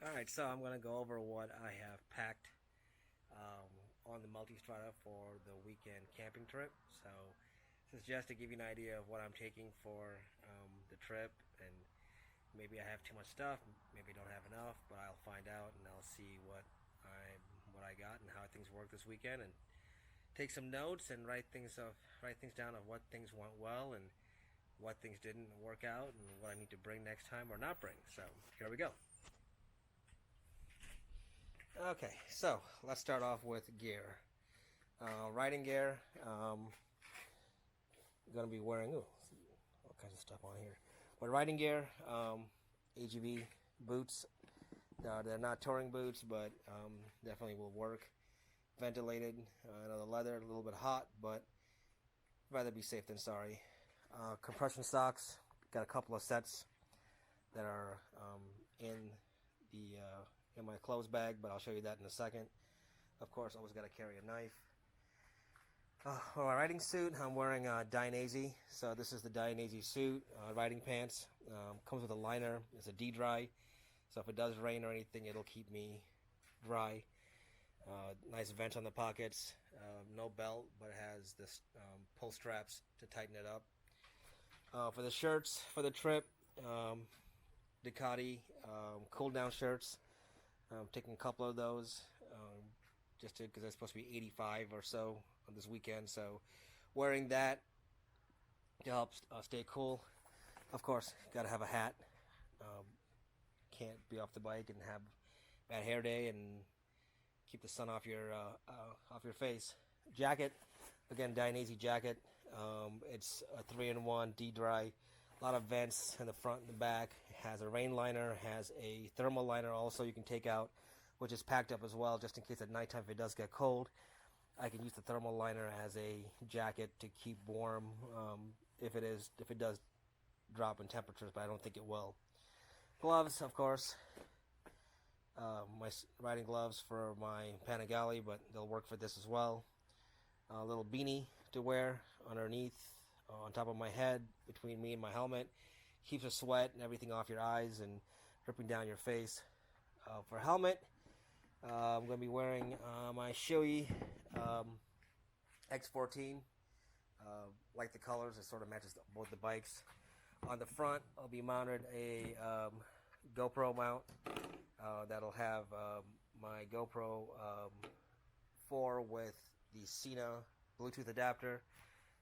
Alright, so I'm going to go over what I have packed on the Multistrada for the weekend camping trip. So this is just to give you an idea of what I'm taking for the trip, and maybe I have too much stuff, maybe I don't have enough, but I'll find out and I'll see what I got and how things work this weekend, and take some notes and write things down of what things went well and what things didn't work out and what I need to bring next time or not bring. So here we go. Okay, so let's start off with gear. Riding gear. Going to be wearing all kinds of stuff on here. But riding gear, AGV boots. They're not touring boots, but definitely will work. Ventilated. I know the leather a little bit hot, but rather be safe than sorry. Compression socks. Got a couple of sets that are in my clothes bag, but I'll show you that in a second. Of course, always got to carry a knife. For my riding suit, I'm wearing Dainese. So this is the Dainese suit, riding pants. Comes with a liner. It's a D-dry, so if it does rain or anything, it'll keep me dry. Nice vent on the pockets. No belt, but it has this pull straps to tighten it up. For the shirts for the trip, Ducati cool down shirts. I'm taking a couple of those just because it's supposed to be 85 or so on this weekend. So wearing that to help stay cool. Of course, got to have a hat. Can't be off the bike and have bad hair day and keep the sun off your face. Jacket, again, Dainese jacket. It's a 3-in-1 D-dry. A lot of vents in the front and the back. It has a rain liner, has a thermal liner also you can take out, which is packed up as well, just in case at nighttime if it does get cold. I can use the thermal liner as a jacket to keep warm if it does drop in temperatures, but I don't think it will. Gloves, of course. My riding gloves for my Panigale, but they'll work for this as well. A little beanie to wear underneath, on top of my head, between me and my helmet. Keeps the sweat and everything off your eyes and dripping down your face. For helmet, I'm going to be wearing my Shoei X14. Like the colors, it sort of matches both the bikes. On the front, I'll be mounted a GoPro mount. That'll have my GoPro 4 with the Sena Bluetooth adapter.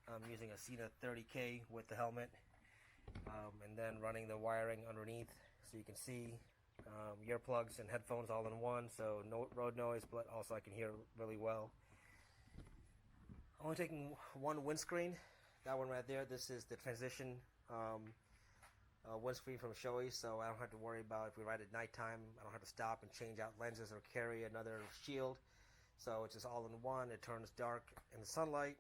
I'm using a Sena 30K with the helmet, and then running the wiring underneath so you can see earplugs and headphones all in one, so no road noise, but also I can hear really well. Only taking one windscreen, that one right there. This is the transition windscreen from Shoei, so I don't have to worry about if we ride at nighttime. I don't have to stop and change out lenses or carry another shield. So it's just all in one. It turns dark in the sunlight,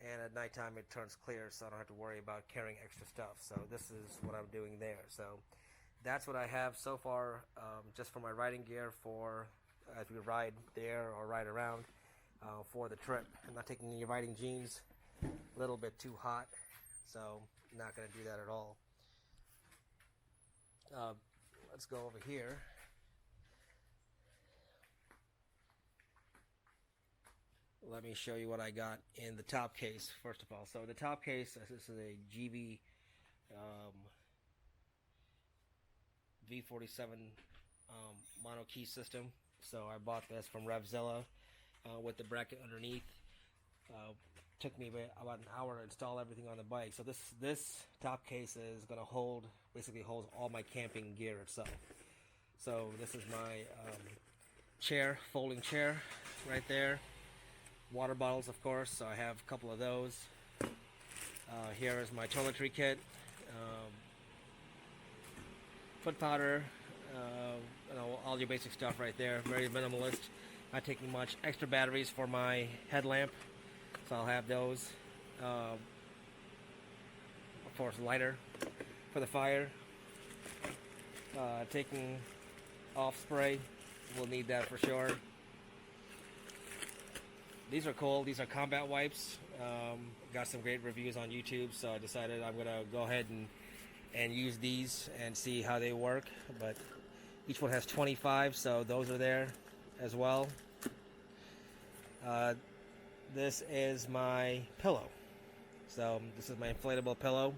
and at nighttime it turns clear, so I don't have to worry about carrying extra stuff. So this is what I'm doing there. So that's what I have so far, just for my riding gear for as we ride there or ride around for the trip. I'm not taking any riding jeans. A little bit too hot, so I'm not going to do that at all. Let's go over here. Let me show you what I got in the top case, first of all. So the top case, this is a GB V47 mono key system. So I bought this from Revzilla with the bracket underneath. Took me about an hour to install everything on the bike. So this top case is going to basically holds all my camping gear itself. So this is my folding chair right there. Water bottles, of course, so I have a couple of those. Here is my toiletry kit, foot powder, all your basic stuff right there. Very minimalist, not taking much. Extra batteries for my headlamp, so I'll have those. Of course, lighter for the fire. Taking off spray, we'll need that for sure. These are cool. These are combat wipes. Got some great reviews on YouTube, so I decided I'm gonna go ahead and use these and see how they work. But Each one has 25, so those are there as well. This is my pillow. So this is my inflatable pillow.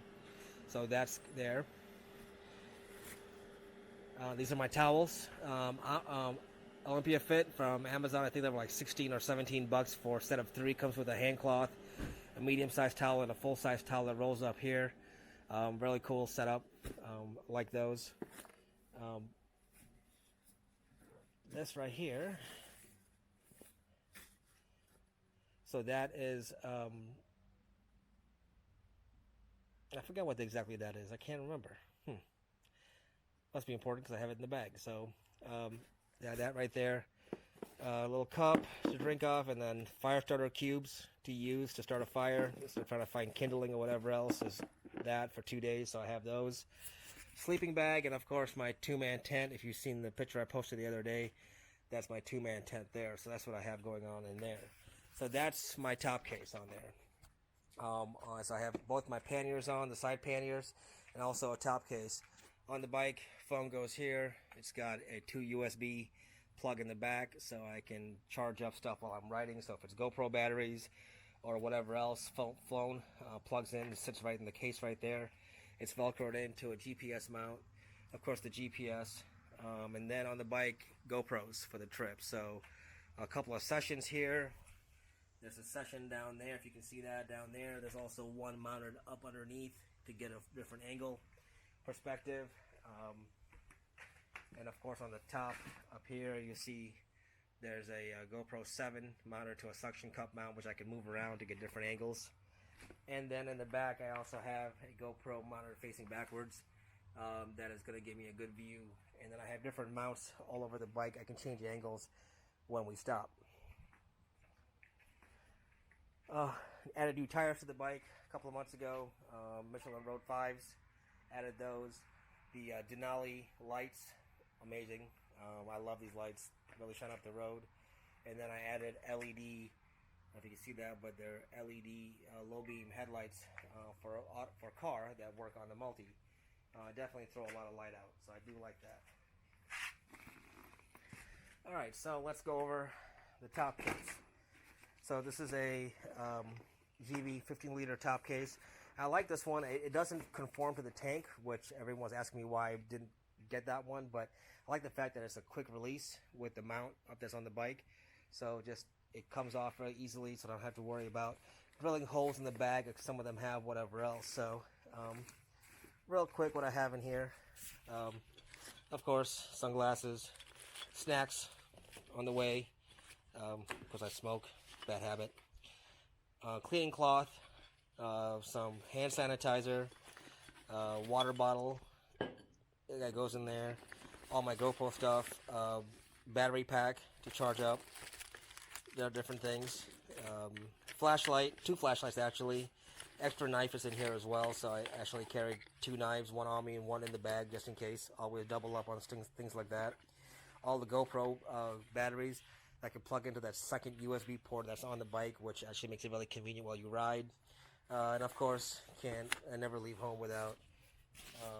So that's there. These are my towels. Olympia Fit from Amazon. I think they were like 16 or 17 bucks for a set of 3. Comes with a hand cloth, a medium-sized towel, and a full-size towel that rolls up here. Really cool setup. Like those. This right here. So that is, I forget what exactly that is. I can't remember. Must be important because I have it in the bag. So, yeah, that right there. A little cup to drink off, and then fire starter cubes to use to start a fire. So I'm trying to find kindling or whatever else is that for 2 days. So I have those. Sleeping bag, and of course my 2-man tent. If you've seen the picture I posted the other day, that's my 2-man tent there. So that's what I have going on in there. So that's my top case on there. So I have both my panniers on, the side panniers, and also a top case. On the bike, phone goes here. It's got a 2 USB plug in the back, so I can charge up stuff while I'm riding. So if it's GoPro batteries or whatever else, phone plugs in. It sits right in the case right there. It's velcroed into a GPS mount. Of course, the GPS. And then on the bike, GoPros for the trip. So a couple of sessions here. There's a session down there, if you can see that down there. There's also one mounted up underneath to get a different angle perspective. And of course on the top up here you see there's a GoPro 7 mounted to a suction cup mount, which I can move around to get different angles. And then in the back I also have a GoPro mounted facing backwards that is going to give me a good view. And then I have different mounts all over the bike. I can change angles when we stop. Added new tires to the bike a couple of months ago. Michelin Road 5s. Added those. The Denali lights, amazing. I love these lights. Really shine up the road. And then I added LED. I don't know if you can see that, but they're LED low beam headlights for car that work on the multi. Definitely throw a lot of light out, so I do like that. All right, so let's go over the top case. So this is a GB 15-liter top case. I like this one. It doesn't conform to the tank, which everyone's asking me why I didn't get that one, but I like the fact that it's a quick release with the mount up that's on the bike. So just it comes off very easily, so I don't have to worry about drilling holes in the bag like some of them have, whatever else. So real quick, what I have in here, of course, sunglasses, snacks on the way, because I smoke, bad habit, cleaning cloth, some hand sanitizer, water bottle that goes in there, all my GoPro stuff, battery pack to charge up. There are different things. Flashlight, 2 flashlights actually. Extra knife is in here as well, so I actually carried 2 knives, one on me and one in the bag just in case. Always double up on things like that. All the GoPro batteries that can plug into that second USB port that's on the bike, which actually makes it really convenient while you ride. And of course, I never leave home without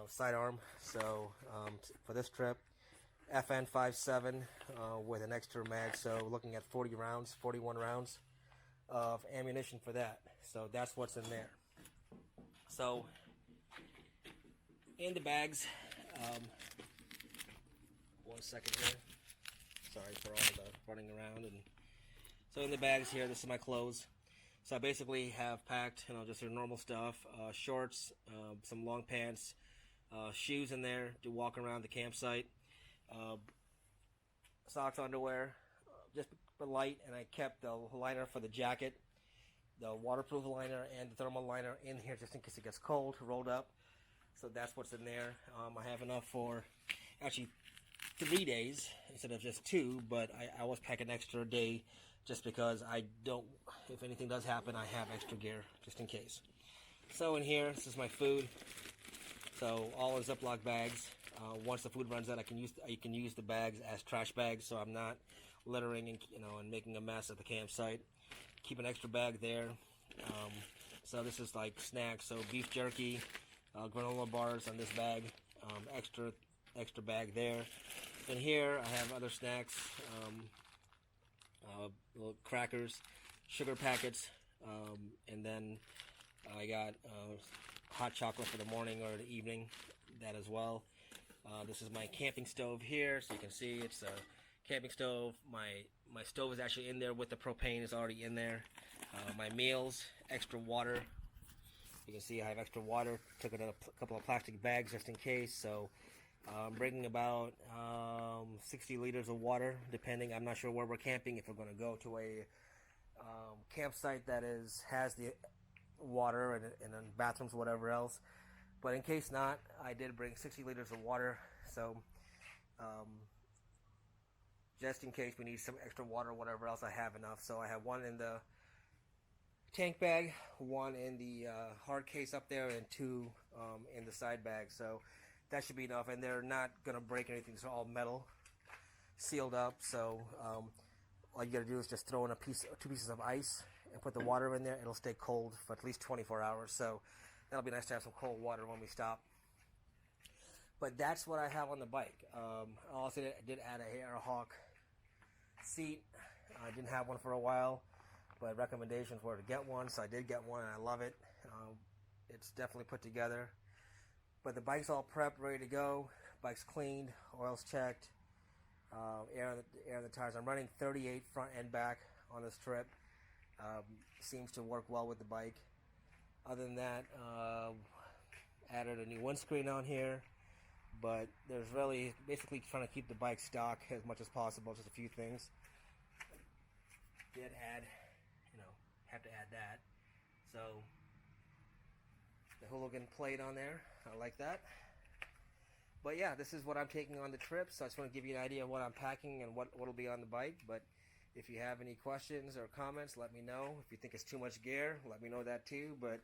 sidearm. So for this trip, FN 5.7 with an extra mag. So looking at 41 rounds of ammunition for that. So that's what's in there. So in the bags, 1 second here. Sorry for all the running around. And so in the bags here, this is my clothes. So I basically have packed, just your normal stuff, shorts, some long pants, shoes in there to walk around the campsite, socks, underwear, just light, and I kept the liner for the jacket, the waterproof liner, and the thermal liner in here just in case it gets cold, rolled up. So that's what's in there. I have enough for actually 3 days instead of just 2, but I always pack an extra day just because I don't, if anything does happen, I have extra gear just in case. So in here, this is my food. So all in Ziploc bags. Once the food runs out, you can use the bags as trash bags, so I'm not littering and making a mess at the campsite. Keep an extra bag there. So this is like snacks. So beef jerky, granola bars on this bag. Extra extra bag there. And here I have other snacks, little crackers, sugar packets, and then I got hot chocolate for the morning or the evening, that as well. This is my camping stove here, so you can see it's a camping stove. My stove is actually in there with the propane, is already in there. My meals, extra water. You can see I have extra water. Took a couple of plastic bags just in case. So I'm bringing about 60 liters of water, depending. I'm not sure where we're camping. If we're going to go to a campsite that has the water and then bathrooms, whatever else. But in case not, I did bring 60 liters of water. So just in case we need some extra water or whatever else, I have enough. So I have one in the tank bag, one in the hard case up there, and two in the side bag. So that should be enough, and they're not going to break anything. It's all metal, sealed up. So all you got to do is just throw in two pieces of ice and put the water in there. It'll stay cold for at least 24 hours. So that'll be nice to have some cold water when we stop. But that's what I have on the bike. I also did add a Airhawk seat. I didn't have one for a while, but recommendations were to get one, so I did get one, and I love it. It's definitely put together. But the bike's all prepped, ready to go. Bike's cleaned, oil's checked, air in the tires. I'm running 38 front and back on this trip. Seems to work well with the bike. Other than that, added a new windscreen on here. But there's really basically trying to keep the bike stock as much as possible. Just a few things. Did add, have to add that. So the hooligan plate on there, I like that. But yeah, this is what I'm taking on the trip. So I just want to give you an idea of what I'm packing and what will be on the bike. But if you have any questions or comments, let me know. If you think it's too much gear, let me know that too. But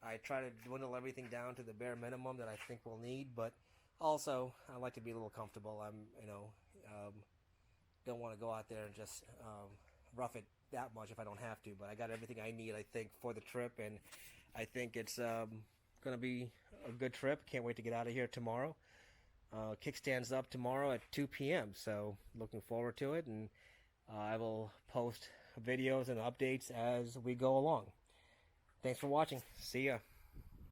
I try to dwindle everything down to the bare minimum that I think we'll need. But also, I like to be a little comfortable. Don't want to go out there and just rough it that much if I don't have to. But I got everything I need, I think, for the trip, and I think it's going to be a good trip. Can't wait to get out of here tomorrow. Kickstand's up tomorrow at 2 p.m., so looking forward to it, and I will post videos and updates as we go along. Thanks for watching. See ya.